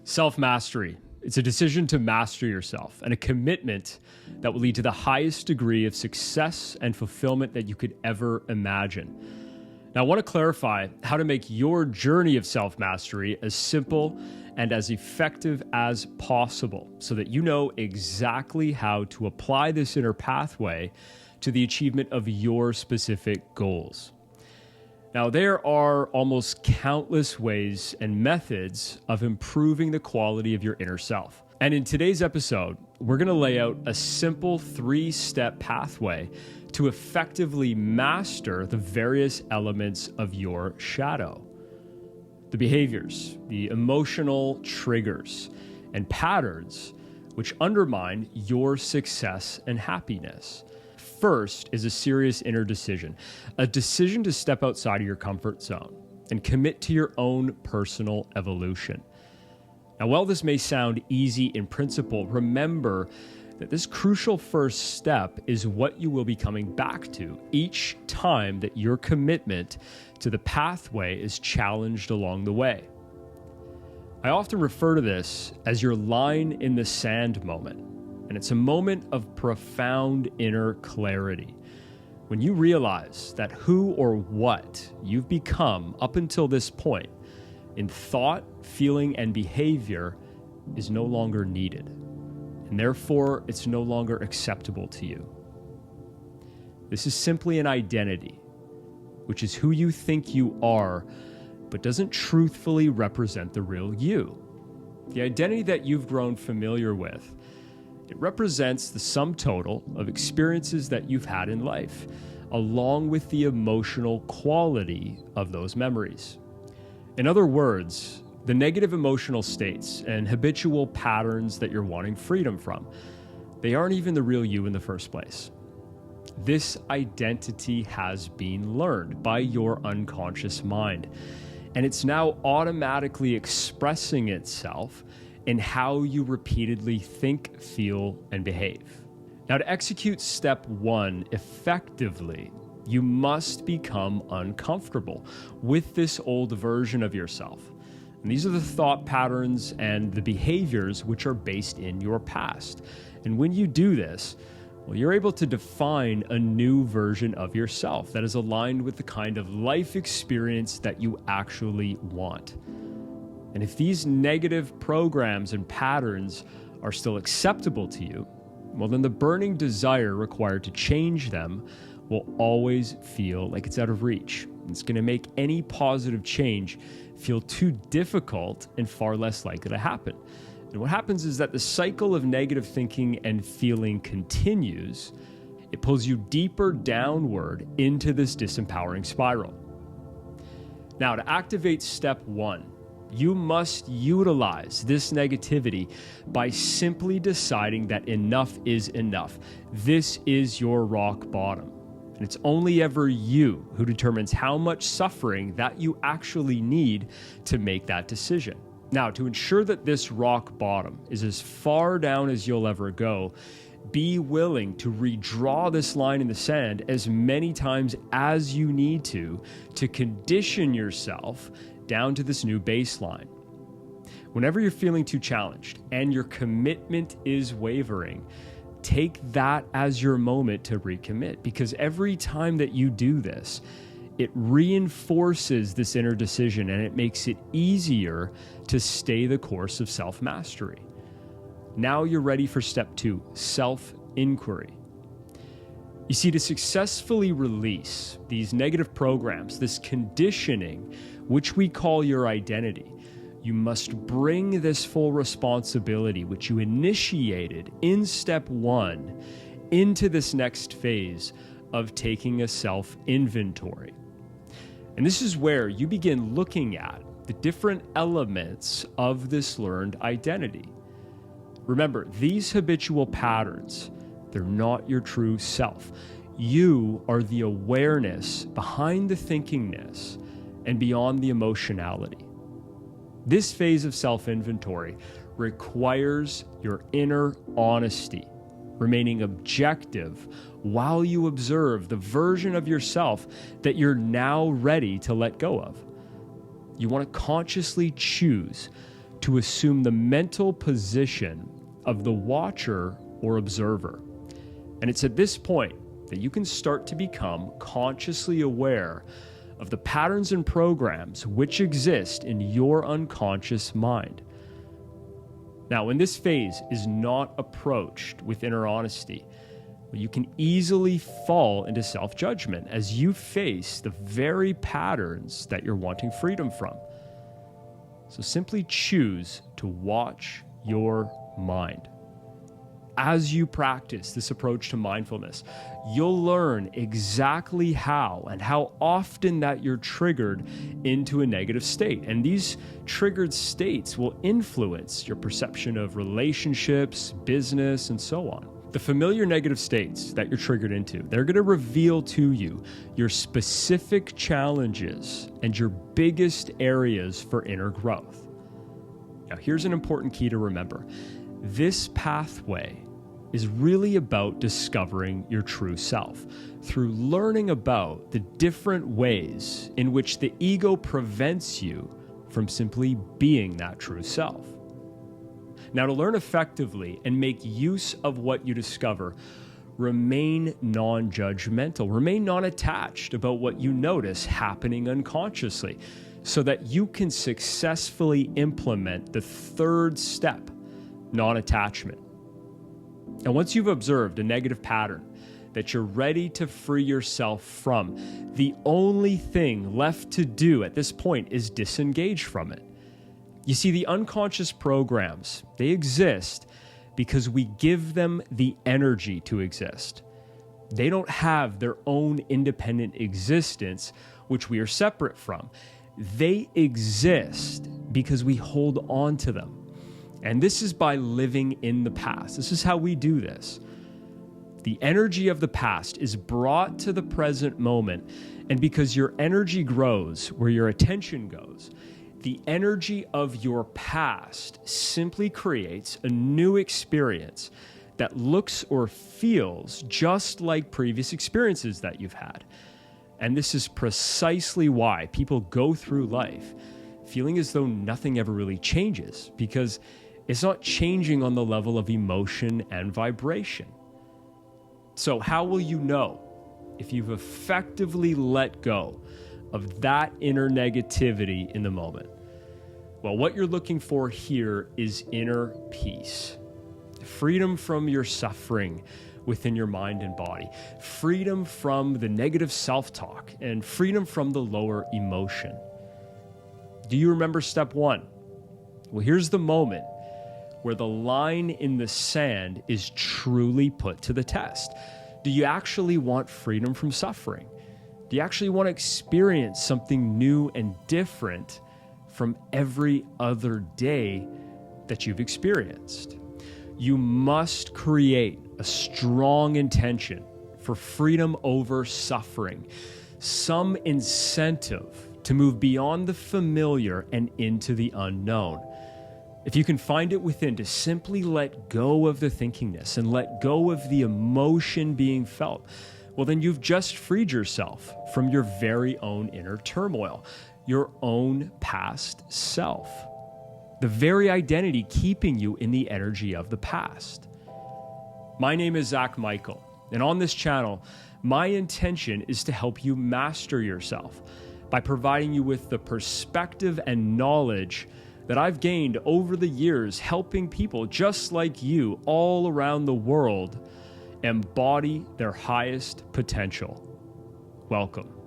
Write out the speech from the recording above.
Self-mastery. It's a decision to master yourself and a commitment that will lead to the highest degree of success and fulfillment that you could ever imagine. Now, I want to clarify how to make your journey of self-mastery as simple and as effective as possible so that you know exactly how to apply this inner pathway to the achievement of your specific goals. Now, there are almost countless ways and methods of improving the quality of your inner self. And in today's episode, we're going to lay out a simple 3-step pathway to effectively master the various elements of your shadow. The behaviors, the emotional triggers, and patterns which undermine your success and happiness. First is a serious inner decision, a decision to step outside of your comfort zone and commit to your own personal evolution. Now, while this may sound easy in principle, remember that this crucial first step is what you will be coming back to each time that your commitment to the pathway is challenged along the way. I often refer to this as your line in the sand moment. And it's a moment of profound inner clarity. When you realize that who or what you've become up until this point in thought, feeling, and behavior is no longer needed. And therefore, it's no longer acceptable to you. This is simply an identity, which is who you think you are, but doesn't truthfully represent the real you. The identity that you've grown familiar with, it represents the sum total of experiences that you've had in life, along with the emotional quality of those memories. In other words, the negative emotional states and habitual patterns that you're wanting freedom from, they aren't even the real you in the first place. This identity has been learned by your unconscious mind, and it's now automatically expressing itself in how you repeatedly think, feel, and behave. Now, to execute step 1 effectively, you must become uncomfortable with this old version of yourself. And these are the thought patterns and the behaviors which are based in your past. And when you do this, well, you're able to define a new version of yourself that is aligned with the kind of life experience that you actually want. And if these negative programs and patterns are still acceptable to you, well, then the burning desire required to change them will always feel like it's out of reach. It's going to make any positive change feel too difficult and far less likely to happen. And what happens is that the cycle of negative thinking and feeling continues. It pulls you deeper downward into this disempowering spiral. Now, to activate step 1, you must utilize this negativity by simply deciding that enough is enough. This is your rock bottom. And it's only ever you who determines how much suffering that you actually need to make that decision. Now, to ensure that this rock bottom is as far down as you'll ever go, be willing to redraw this line in the sand as many times as you need to condition yourself down to this new baseline. Whenever you're feeling too challenged and your commitment is wavering, take that as your moment to recommit, because every time that you do this, it reinforces this inner decision and it makes it easier to stay the course of self-mastery. Now you're ready for step 2, self-inquiry. You see, to successfully release these negative programs, this conditioning, which we call your identity, you must bring this full responsibility, which you initiated in step 1, into this next phase of taking a self-inventory. And this is where you begin looking at the different elements of this learned identity. Remember, these habitual patterns, they're not your true self. You are the awareness behind the thinkingness and beyond the emotionality. This phase of self-inventory requires your inner honesty, remaining objective while you observe the version of yourself that you're now ready to let go of. You want to consciously choose to assume the mental position of the watcher or observer. And it's at this point that you can start to become consciously aware of the patterns and programs which exist in your unconscious mind. Now, when this phase is not approached with inner honesty, you can easily fall into self-judgment as you face the very patterns that you're wanting freedom from. So simply choose to watch your mind. As you practice this approach to mindfulness, you'll learn exactly how and how often that you're triggered into a negative state. And these triggered states will influence your perception of relationships, business, and so on. The familiar negative states that you're triggered into, they're going to reveal to you your specific challenges and your biggest areas for inner growth. Now, here's an important key to remember. This pathway is really about discovering your true self through learning about the different ways in which the ego prevents you from simply being that true self. Now, to learn effectively and make use of what you discover, remain non-judgmental, remain non-attached about what you notice happening unconsciously so that you can successfully implement the third step, non-attachment. And once you've observed a negative pattern that you're ready to free yourself from, the only thing left to do at this point is disengage from it. You see, the unconscious programs, they exist because we give them the energy to exist. They don't have their own independent existence, which we are separate from. They exist because we hold on to them. And this is by living in the past. This is how we do this. The energy of the past is brought to the present moment, and because your energy grows where your attention goes, the energy of your past simply creates a new experience that looks or feels just like previous experiences that you've had. And this is precisely why people go through life feeling as though nothing ever really changes, because it's not changing on the level of emotion and vibration. So how will you know if you've effectively let go of that inner negativity in the moment? Well, what you're looking for here is inner peace, freedom from your suffering within your mind and body, freedom from the negative self-talk, and freedom from the lower emotion. Do you remember step one? Well, here's the moment where the line in the sand is truly put to the test. Do you actually want freedom from suffering? Do you actually want to experience something new and different from every other day that you've experienced? You must create a strong intention for freedom over suffering, some incentive to move beyond the familiar and into the unknown. If you can find it within to simply let go of the thinkingness and let go of the emotion being felt, well, then you've just freed yourself from your very own inner turmoil, your own past self, the very identity keeping you in the energy of the past. My name is Zach Michael, and on this channel, my intention is to help you master yourself by providing you with the perspective and knowledge that I've gained over the years, helping people just like you all around the world embody their highest potential. Welcome.